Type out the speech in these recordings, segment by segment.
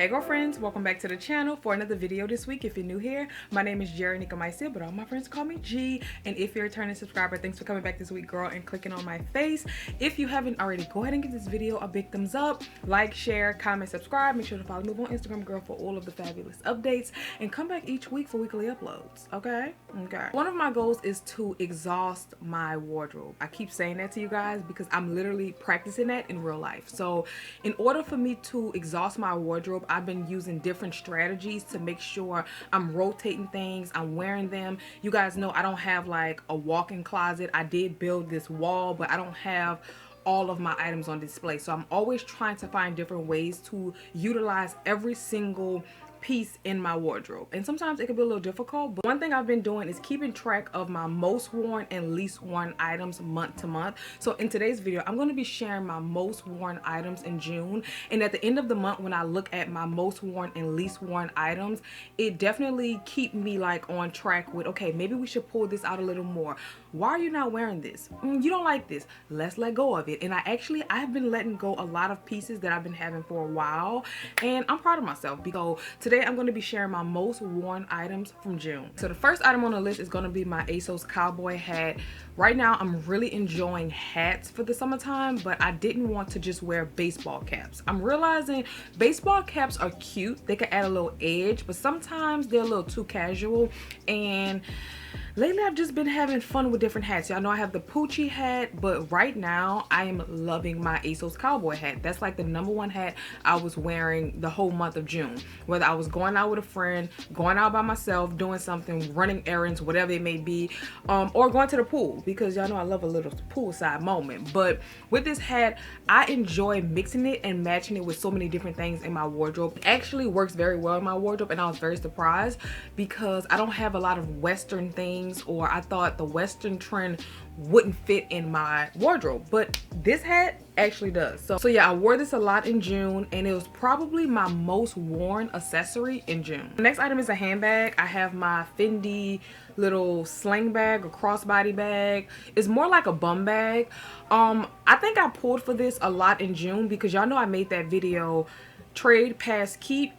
Hey girlfriends, welcome back to the channel for another video this week. If you're new here, my name is GeranikaMycia, but all my friends call me G. And if you're a returning subscriber, thanks for coming back this week, girl, and clicking on my face. If you haven't already, go ahead and give this video a big thumbs up, like, share, comment, subscribe. Make sure to follow me on Instagram, girl, for all of the fabulous updates, and come back each week for weekly uploads. Okay. One of my goals is to exhaust my wardrobe. I keep saying that to you guys because I'm literally practicing that in real life. So in order for me to exhaust my wardrobe, I've been using different strategies to make sure I'm rotating things, I'm wearing them. You guys know I don't have like a walk-in closet. I did build this wall, but I don't have all of my items on display. So I'm always trying to find different ways to utilize every single piece in my wardrobe, and sometimes it can be a little difficult, but one thing I've been doing is keeping track of my most worn and least worn items month to month. So in today's video, I'm going to be sharing my most worn items in June, and at the end of the month, when I look at my most worn and least worn items, it definitely keep me like on track with, okay, maybe we should pull this out a little more. Why are you not wearing this? You don't like this. Let's let go of it. And I've been letting go a lot of pieces that I've been having for a while, and I'm proud of myself because today I'm going to be sharing my most worn items from June. So the first item on the list is going to be my ASOS cowboy hat. Right now I'm really enjoying hats for the summertime, but I didn't want to just wear baseball caps. I'm realizing baseball caps are cute. They can add a little edge, but sometimes they're a little too casual, and lately I've just been having fun with different hats. Y'all know I have the Poochie hat, but right now I am loving my ASOS cowboy hat. That's like the #1 hat I was wearing the whole month of June. Whether I was going out with a friend, going out by myself, doing something, running errands, whatever it may be, or going to the pool, because y'all know I love a little poolside moment. But with this hat, I enjoy mixing it and matching it with so many different things in my wardrobe. It actually works very well in my wardrobe, and I was very surprised because I don't have a lot of Western things, or I thought the Western trend wouldn't fit in my wardrobe, but this hat actually does. So yeah, I wore this a lot in June, and it was probably my most worn accessory in June. The next item is a handbag. I have my Fendi little sling bag or crossbody bag. It's more like a bum bag. I think I pulled for this a lot in June because y'all know I made that video Trade Pass Keep.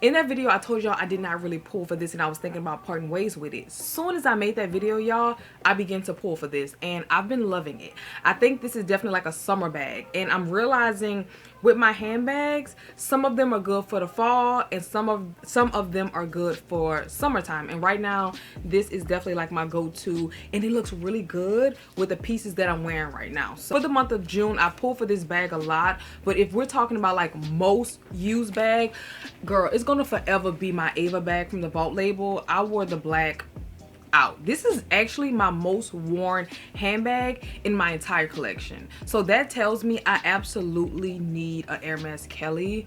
In that video, I told y'all I did not really pull for this, and I was thinking about parting ways with it. As soon as I made that video, y'all, I began to pull for this, and I've been loving it. I think this is definitely like a summer bag, and I'm realizing with my handbags, some of them are good for the fall, and some of them are good for summertime. And right now, this is definitely like my go-to, and it looks really good with the pieces that I'm wearing right now. So for the month of June, I pulled for this bag a lot, but if we're talking about like most used bag, girl, it's gonna forever be my Ava bag from the Vault label. I wore the black out. This is actually my most worn handbag in my entire collection. So that tells me I absolutely need a Hermes Kelly.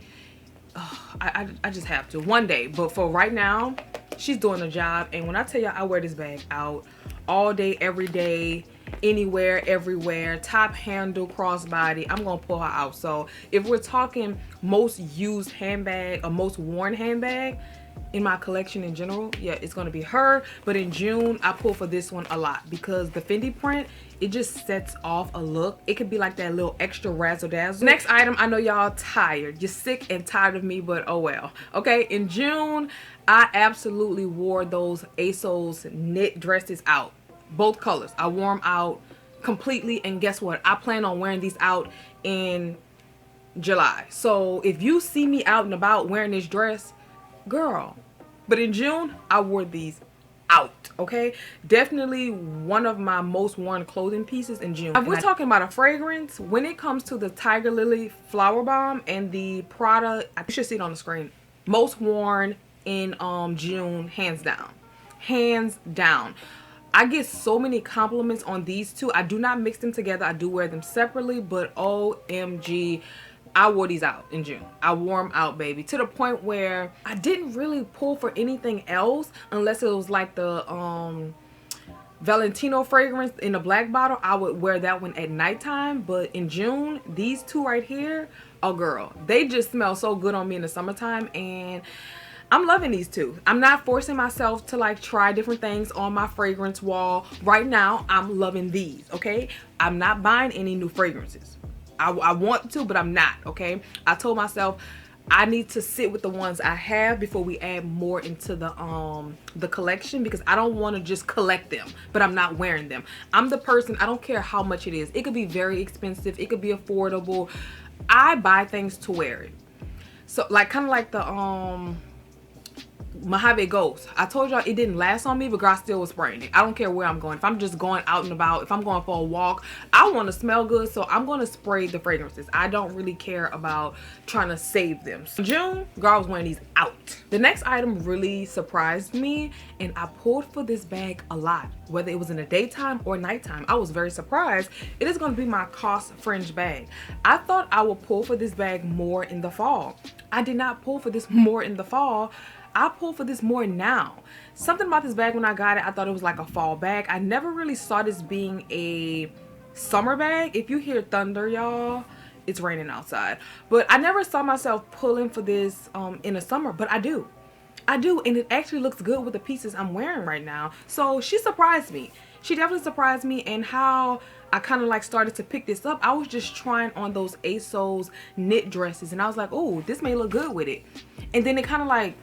I just have to one day, but for right now, she's doing the job. And when I tell y'all, I wear this bag out all day, every day, anywhere, everywhere, top handle, crossbody, I'm gonna pull her out. So if we're talking most used handbag or most worn handbag in my collection in general, yeah, it's gonna be her. But in June, I pull for this one a lot because the Fendi print, it just sets off a look. It could be like that little extra razzle dazzle. Next item, I know y'all tired, you're sick and tired of me, but oh well. Okay, in June, I absolutely wore those ASOS knit dresses out. Both colors, I wore them out completely, and guess what? I plan on wearing these out in July. So if you see me out and about wearing this dress, girl. But in June, I wore these out. Okay, definitely one of my most worn clothing pieces in June. If we're talking about a fragrance, when it comes to the Tiger Lily Flower Bomb and the Prada, you should see it on the screen, most worn in June, hands down. I get so many compliments on these two. I do not mix them together, I do wear them separately, but OMG, I wore these out in June. I wore them out, baby, to the point where I didn't really pull for anything else unless it was like the Valentino fragrance in a black bottle. I would wear that one at nighttime. But in June, these two right here, oh girl, they just smell so good on me in the summertime, and I'm loving these two. I'm not forcing myself to like try different things on my fragrance wall. Right now, I'm loving these, okay? I'm not buying any new fragrances. I want to, but I'm not, okay? I told myself I need to sit with the ones I have before we add more into the collection, because I don't want to just collect them but I'm not wearing them. I'm the person, I don't care how much it is. It could be very expensive, it could be affordable. I buy things to wear it. So like kind of like the Mojave Ghost. I told y'all it didn't last on me, but girl, I still was spraying it. I don't care where I'm going. If I'm just going out and about, if I'm going for a walk, I want to smell good, so I'm going to spray the fragrances. I don't really care about trying to save them. So June, girl, I was wearing these out. The next item really surprised me, and I pulled for this bag a lot, whether it was in the daytime or nighttime. I was very surprised. It is going to be my COS fringe bag. I thought I would pull for this bag more in the fall. I did not pull for this more in the fall. I pull for this more now. Something about this bag when I got it, I thought it was like a fall bag. I never really saw this being a summer bag. If you hear thunder, y'all, it's raining outside. But I never saw myself pulling for this in the summer, but I do. I do, and it actually looks good with the pieces I'm wearing right now. So she surprised me. She definitely surprised me, and how I kind of like started to pick this up. I was just trying on those ASOS knit dresses, and I was like, oh, this may look good with it. And then it kind of like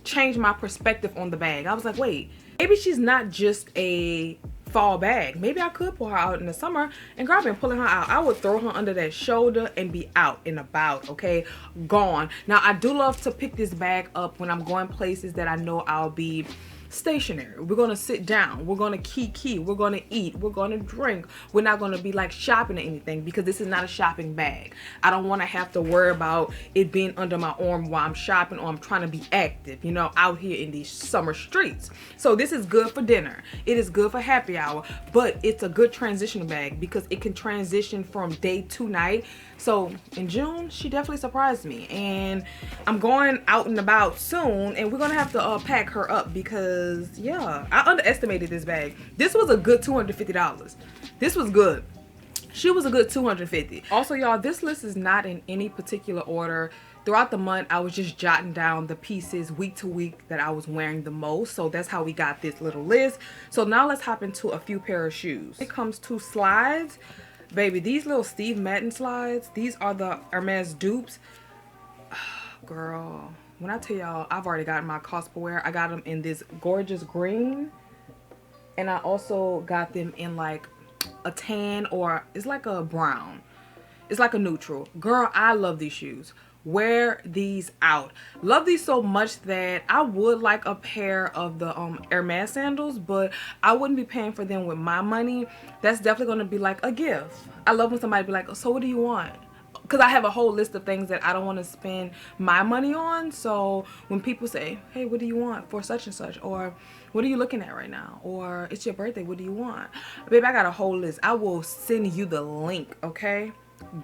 changed my perspective on the bag. I was like, wait, maybe she's not just a fall bag. Maybe I could pull her out in the summer. And girl, I've been pulling her out. I would throw her under that shoulder and be out and about, okay? Gone. Now, I do love to pick this bag up when I'm going places that I know I'll be stationary. We're gonna sit down, we're gonna kiki, we're gonna eat, we're gonna drink. We're not gonna be like shopping or anything, because this is not a shopping bag. I don't want to have to worry about it being under my arm while I'm shopping, or I'm trying to be active, you know, out here in these summer streets. So this is good for dinner, it is good for happy hour, but it's a good transition bag because it can transition from day to night. So in June, she definitely surprised me, and I'm going out and about soon, and we're gonna have to pack her up, because yeah, I underestimated this bag. This was a good $250. This was good. She was a good $250. Also, y'all, this list is not in any particular order. Throughout the month, I was just jotting down the pieces week to week that I was wearing the most. So that's how we got this little list. So now let's hop into a few pair of shoes. It comes to slides. Baby, these little Steve Madden slides, these are the Hermes dupes. Girl, when I tell y'all, I've already gotten my cosplay wear. I got them in this gorgeous green, and I also got them in like a tan, or it's like a brown. It's like a neutral. Girl, I love these shoes. Wear these out. Love these so much that I would like a pair of the Hermes sandals, but I wouldn't be paying for them with my money. That's definitely going to be like a gift. I love when somebody be like, oh, so what do you want? Because I have a whole list of things that I don't want to spend my money on. So when people say, hey, what do you want for such and such, or what are you looking at right now, or it's your birthday, what do you want? Babe, I got a whole list. I will send you the link, okay?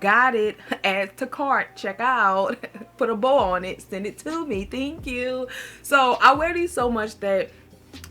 Got it. Add to cart. Check out. Put a bow on it. Send it to me. Thank you. So I wear these so much that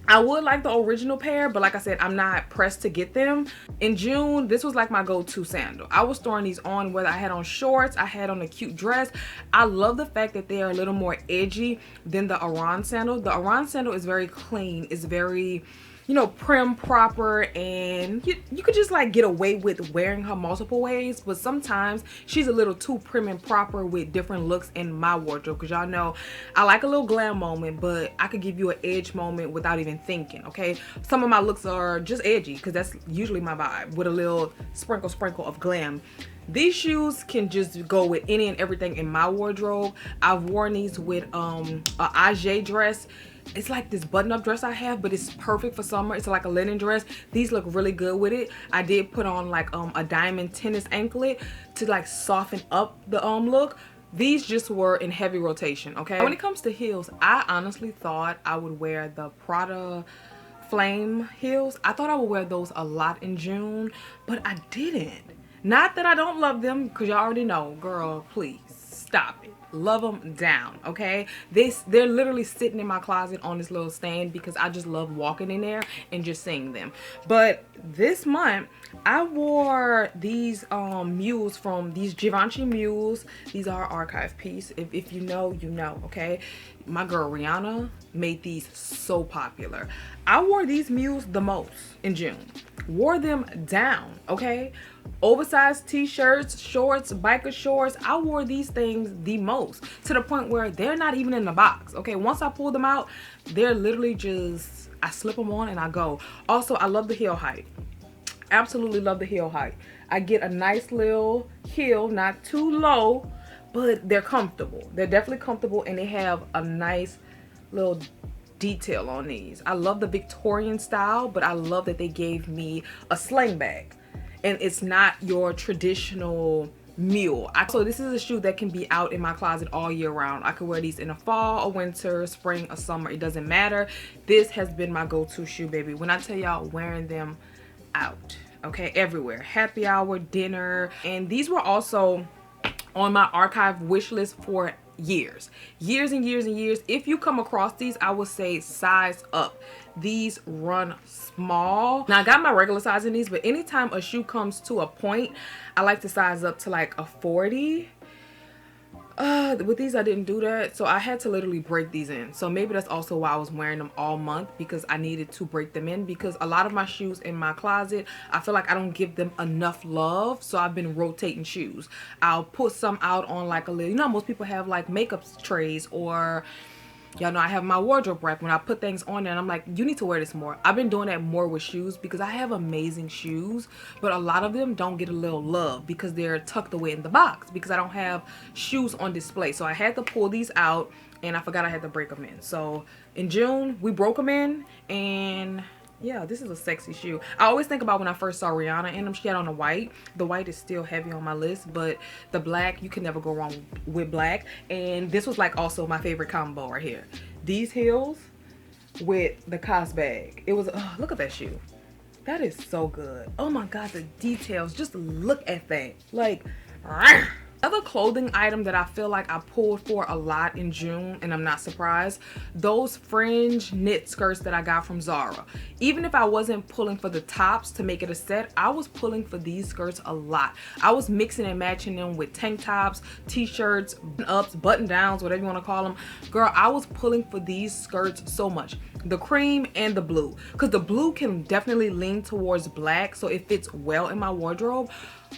I would like the original pair, but like I said, I'm not pressed to get them. In June, this was like my go-to sandal. I was throwing these on whether I had on shorts, I had on a cute dress. I love the fact that they are a little more edgy than the Aran sandal. The Aran sandal is very clean. It's very, you know, prim, proper, and you could just like get away with wearing her multiple ways. But sometimes she's a little too prim and proper with different looks in my wardrobe, because y'all know I like a little glam moment, but I could give you an edge moment without even thinking, okay? Some of my looks are just edgy because that's usually my vibe, with a little sprinkle of glam. These shoes can just go with any and everything in my wardrobe. I've worn these with a AJ dress. It's like this button-up dress I have, but it's perfect for summer. It's like a linen dress. These look really good with it. I did put on like a diamond tennis anklet to like soften up the look. These just were in heavy rotation, okay? When it comes to heels, I honestly thought I would wear the Prada Flame heels. I thought I would wear those a lot in June, but I didn't. Not that I don't love them, because y'all already know, girl, please stop it. Love them down, okay? They're literally sitting in my closet on this little stand because I just love walking in there and just seeing them. But this month I wore these mules from these Givenchy mules. These are archive piece. If you know, you know, okay? My girl Rihanna made these so popular. I wore these mules the most in June. Wore them down, okay? Oversized t-shirts, shorts, biker shorts. I wore these things the most, to the point where they're not even in the box. Okay, once I pull them out, they're literally just, I slip them on and I go. Also, I love the heel height. Absolutely love the heel height. I get a nice little heel, not too low, but they're comfortable. They're definitely comfortable, and they have a nice little detail on these. I love the Victorian style, but I love that they gave me a sling bag, and it's not your traditional mule. So this is a shoe that can be out in my closet all year round. I could wear these in the fall, a winter, spring, or summer. It doesn't matter. This has been my go-to shoe, baby. When I tell y'all, wearing them out, okay, everywhere, happy hour, dinner. And these were also on my archive wish list for years and years and years. If you come across these, I would say size up. These run small. Now I got my regular size in these, but anytime a shoe comes to a point, I like to size up to like a 40. With these I didn't do that, so I had to literally break these in. So maybe that's also why I was wearing them all month, because I needed to break them in, because a lot of my shoes in my closet, I feel like I don't give them enough love. So I've been rotating shoes. I'll put some out on like a little, you know, most people have like makeup trays, or y'all know I have my wardrobe rack. When I put things on there and I'm like, you need to wear this more. I've been doing that more with shoes, because I have amazing shoes, but a lot of them don't get a little love because they're tucked away in the box, because I don't have shoes on display. So I had to pull these out, and I forgot I had to break them in. So in June we broke them in, and yeah, this is a sexy shoe. I always think about when I first saw Rihanna in them. She had on the white. The white is still heavy on my list, but the black, you can never go wrong with black. And this was like also my favorite combo right here. These heels with the Cos bag. It was, oh, look at that shoe. That is so good. Oh my God, the details. Just look at that. Like, other clothing item that I feel like I pulled for a lot in June, and I'm not surprised, those fringe knit skirts that I got from Zara. Even if I wasn't pulling for the tops to make it a set, I was pulling for these skirts a lot. I was mixing and matching them with tank tops, t-shirts, ups, button downs, whatever you want to call them. Girl, I was pulling for these skirts so much. The cream and the blue, because the blue can definitely lean towards black, so it fits well in my wardrobe.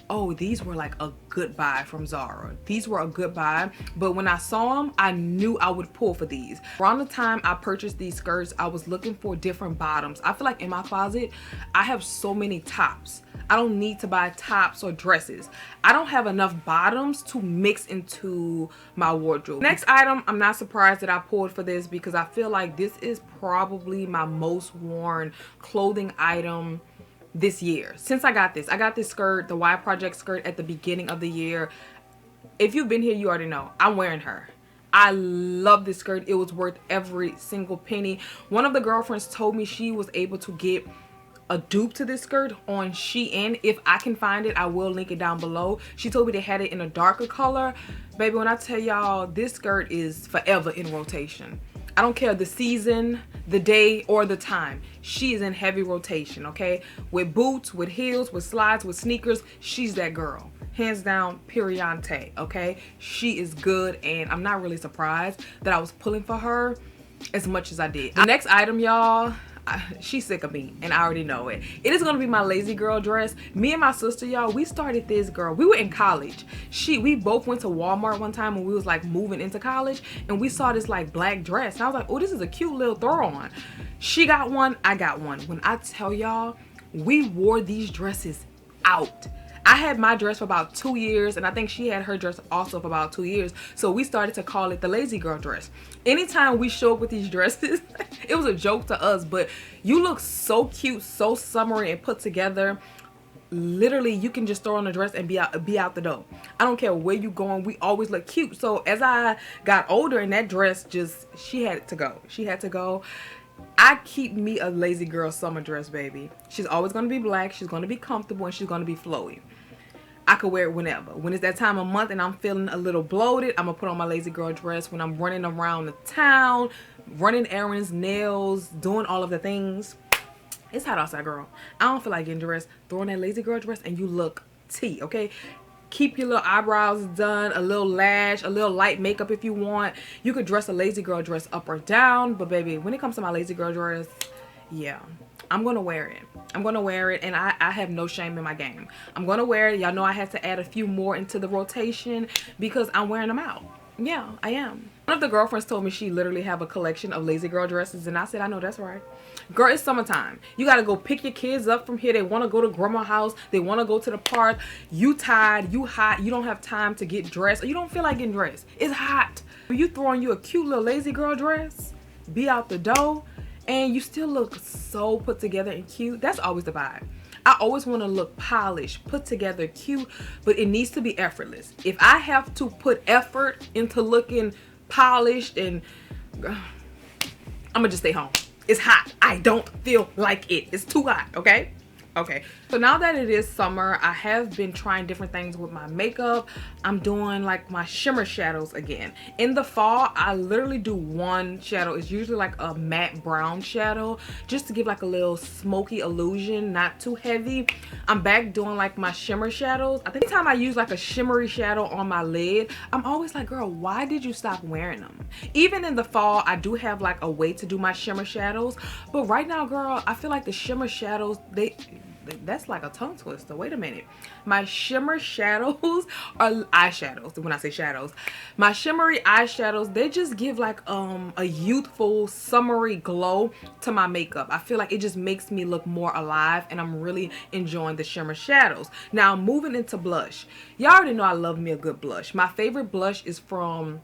Oh, these were like a good buy from Zara. These were a good buy, but when I saw them, I knew I would pull for these. Around the time I purchased these skirts, I was looking for different bottoms. I feel like in my closet, I have so many tops. I don't need to buy tops or dresses. I don't have enough bottoms to mix into my wardrobe. Next item, I'm not surprised that I pulled for this, because I feel like this is probably my most worn clothing item this year. Since I got this skirt, the Y Project skirt, at the beginning of the year. If you've been here, you already know I'm wearing her. I love this skirt. It was worth every single penny. One of the girlfriends told me she was able to get a dupe to this skirt on Shein. If I can find it, I will link it down below. She told me they had it in a darker color. Baby, when I tell y'all, this skirt is forever in rotation. I don't care the season, the day, or the time. She is in heavy rotation, okay? With boots, with heels, with slides, with sneakers, she's that girl. Hands down, Periante, okay? She is good, and I'm not really surprised that I was pulling for her as much as I did. The next item, y'all, she's sick of me, and I already know it. It is gonna be my lazy girl dress. Me and my sister, y'all, we started this, girl. We were in college. We both went to Walmart one time when we was like moving into college, and we saw this like black dress, and I was like, oh, this is a cute little throw on. She got one, I got one. When I tell y'all, we wore these dresses out. I had my dress for about 2 years, and I think she had her dress also for about 2 years. So we started to call it the lazy girl dress. Anytime we show up with these dresses, it was a joke to us, but you look so cute, so summery and put together. Literally, you can just throw on a dress and be out the door. I don't care where you going, we always look cute. So as I got older, and that dress just, she had to go. She had to go. I keep me a lazy girl summer dress, baby. She's always going to be black, she's going to be comfortable, and she's going to be flowy. I could wear it whenever. When it's that time of month and I'm feeling a little bloated, I'm gonna put on my lazy girl dress. When I'm running around the town, running errands, nails, doing all of the things. It's hot outside, girl. I don't feel like getting dressed. Throw on that lazy girl dress and you look tea, okay? Keep your little eyebrows done, a little lash, a little light makeup if you want. You could dress a lazy girl dress up or down, but baby, when it comes to my lazy girl dress, yeah, I'm gonna wear it. I'm gonna wear it, and I have no shame in my game. I'm gonna wear it. Y'all know I had to add a few more into the rotation because I'm wearing them out. Yeah, I am. One of the girlfriends told me she literally have a collection of lazy girl dresses, and I said, I know that's right. Girl, it's summertime. You gotta go pick your kids up from here. They wanna go to grandma's house. They wanna go to the park. You tired, you hot, you don't have time to get dressed, or you don't feel like getting dressed. It's hot. You throwing you a cute little lazy girl dress, be out the door, and you still look so put together and cute. That's always the vibe. I always want to look polished, put together, cute, but it needs to be effortless. If I have to put effort into looking polished, and I'm gonna just stay home. It's hot. I don't feel like it. It's too hot, okay? Okay, so now that it is summer, I have been trying different things with my makeup. I'm doing like my shimmer shadows again. In the fall, I literally do one shadow. It's usually like a matte brown shadow, just to give like a little smoky illusion, not too heavy. I'm back doing like my shimmer shadows. I think anytime I use like a shimmery shadow on my lid, I'm always like, girl, why did you stop wearing them? Even in the fall, I do have like a way to do my shimmer shadows, but right now, girl, I feel like the shimmer shadows, that's like a tongue twister. Wait a minute. My shimmer shadows are eyeshadows. When I say shadows, my shimmery eyeshadows, they just give like a youthful, summery glow to my makeup. I feel like it just makes me look more alive, and I'm really enjoying the shimmer shadows. Now, moving into blush. Y'all already know I love me a good blush. My favorite blush is from,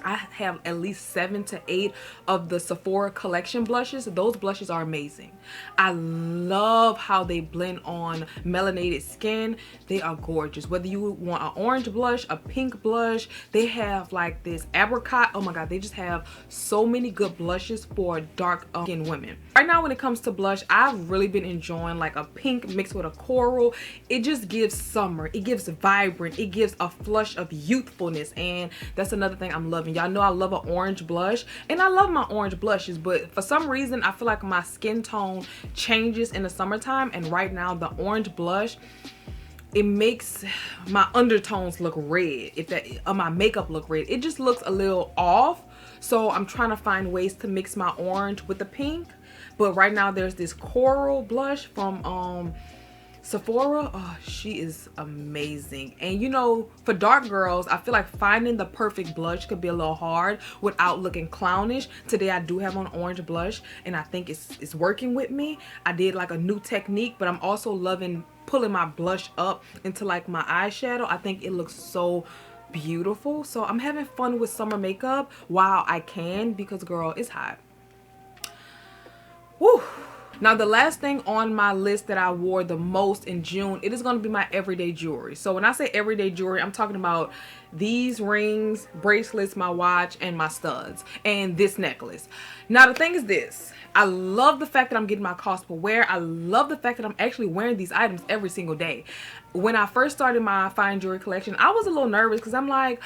I have at least 7 to 8 of the Sephora collection blushes. Those blushes are amazing. I love how they blend on melanated skin. They are gorgeous. Whether you want an orange blush, a pink blush, they have like this apricot. Oh my god, they just have so many good blushes for dark skinned women. Right now, when it comes to blush, I've really been enjoying like a pink mixed with a coral. It just gives summer. It gives vibrant. It gives a flush of youthfulness, and that's another thing I'm loving. Y'all know I love an orange blush, and I love my orange blushes, but for some reason I feel like my skin tone changes in the summertime, and right now the orange blush, it makes my undertones look red. If that my makeup look red, it just looks a little off. So I'm trying to find ways to mix my orange with the pink, but right now there's this coral blush from Sephora. Oh, she is amazing. And you know, for dark girls, I feel like finding the perfect blush could be a little hard without looking clownish. Today I do have on orange blush, and I think it's working with me. I did like a new technique, but I'm also loving pulling my blush up into like my eyeshadow. I think it looks so beautiful. So I'm having fun with summer makeup while I can, because girl, it's hot. Woo. Now, the last thing on my list that I wore the most in June, it is going to be my everyday jewelry. So when I say everyday jewelry, I'm talking about these rings, bracelets, my watch, and my studs, and this necklace. Now, the thing is this. I love the fact that I'm getting my cost per wear. I love the fact that I'm actually wearing these items every single day. When I first started my fine jewelry collection, I was a little nervous because I'm like,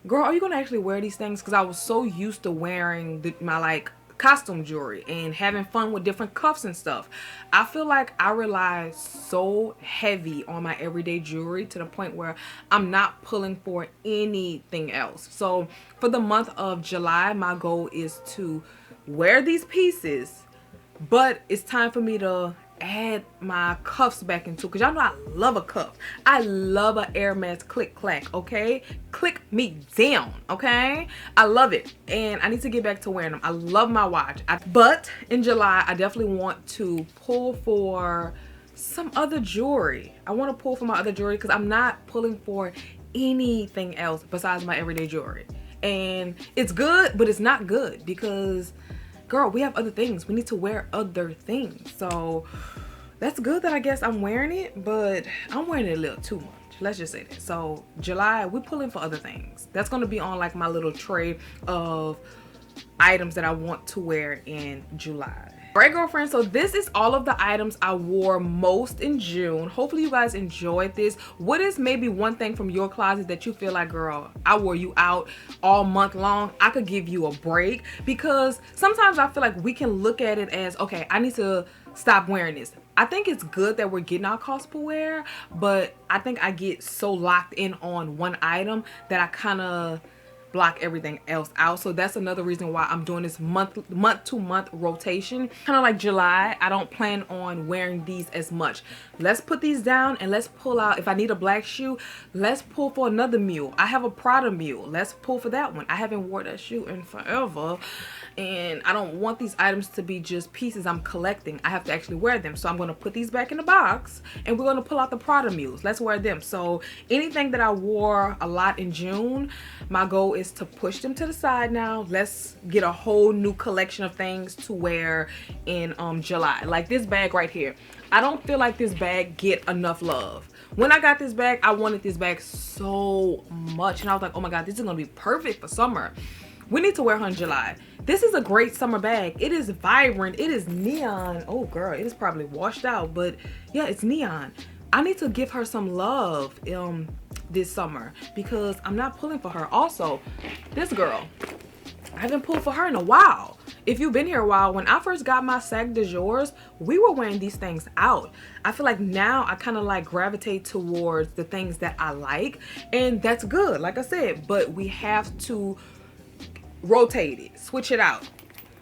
girl, are you going to actually wear these things? Because I was so used to wearing my like costume jewelry and having fun with different cuffs and stuff. I feel like I rely so heavy on my everyday jewelry to the point where I'm not pulling for anything else. So for the month of July, my goal is to wear these pieces, but it's time for me to add my cuffs back into, because y'all know I love a cuff. I love a Air Max click clack, okay? Click me down, okay? I love it, and I need to get back to wearing them. I love my watch. But in July, I definitely want to pull for some other jewelry. I want to pull for my other jewelry because I'm not pulling for anything else besides my everyday jewelry. And it's good, but it's not good because, girl, we have other things. We need to wear other things. So that's good that I guess I'm wearing it, but I'm wearing it a little too much. Let's just say that. So July, we're pulling for other things. That's going to be on like my little tray of items that I want to wear in July. Alright, girlfriend, so this is all of the items I wore most in June. Hopefully you guys enjoyed this. What is maybe one thing from your closet that you feel like, girl, I wore you out all month long? I could give you a break, because sometimes I feel like we can look at it as, okay, I need to stop wearing this. I think it's good that we're getting our cost per wear, but I think I get so locked in on one item that I kind of block everything else out. So that's another reason why I'm doing this month to month rotation. Kind of like July, I don't plan on wearing these as much. Let's put these down and let's pull out. If I need a black shoe, let's pull for another mule. I have a Prada mule. Let's pull for that one. I haven't worn that shoe in forever, and I don't want these items to be just pieces I'm collecting. I have to actually wear them. So I'm going to put these back in the box and we're going to pull out the Prada mules. Let's wear them. So anything that I wore a lot in June, my goal is to push them to the side now. Let's get a whole new collection of things to wear in July. Like this bag right here. I don't feel like this bag get enough love. When I got this bag, I wanted this bag so much, and I was like, oh my god, this is gonna be perfect for summer. We need to wear her in July. This is a great summer bag. It is vibrant. It is neon. Oh girl, it is probably washed out, but yeah, it's neon. I need to give her some love this summer because I'm not pulling for her. Also, this girl, I haven't pulled for her in a while. If you've been here a while, when I first got my sac de jours, we were wearing these things out. I feel like now I kind of like gravitate towards the things that I like, and that's good, like I said, but we have to rotate it, switch it out.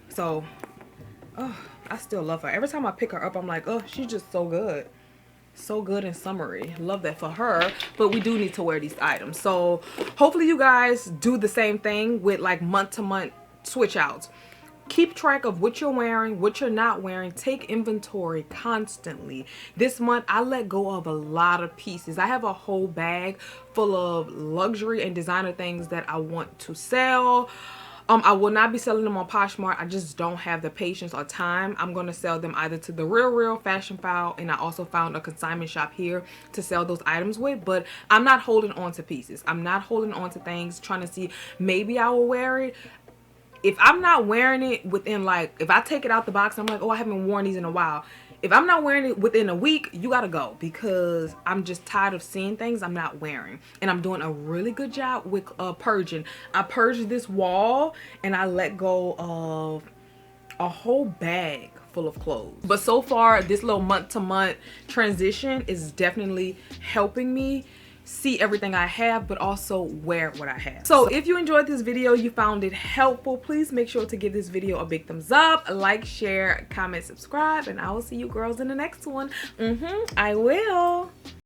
So, oh, I still love her. Every time I pick her up, I'm like, oh, she's just so good. So good and summery. Love that for her, but we do need to wear these items. So hopefully you guys do the same thing with like month to month switch outs. Keep track of what you're wearing, what you're not wearing. Take inventory constantly. This month, I let go of a lot of pieces. I have a whole bag full of luxury and designer things that I want to sell. I will not be selling them on Poshmark. I just don't have the patience or time. I'm going to sell them either to the Real Fashion File, and I also found a consignment shop here to sell those items with, but I'm not holding on to pieces. I'm not holding on to things, trying to see maybe I will wear it. If I'm not wearing it within like, if I take it out the box, I'm like, oh, I haven't worn these in a while. If I'm not wearing it within a week, you gotta go, because I'm just tired of seeing things I'm not wearing. And I'm doing a really good job with purging. I purged this wall and I let go of a whole bag full of clothes. But so far, this little month to month transition is definitely helping me see everything I have, but also wear what I have. So if you enjoyed this video, you found it helpful, please make sure to give this video a big thumbs up, like, share, comment, subscribe, and I will see you girls in the next one. I will.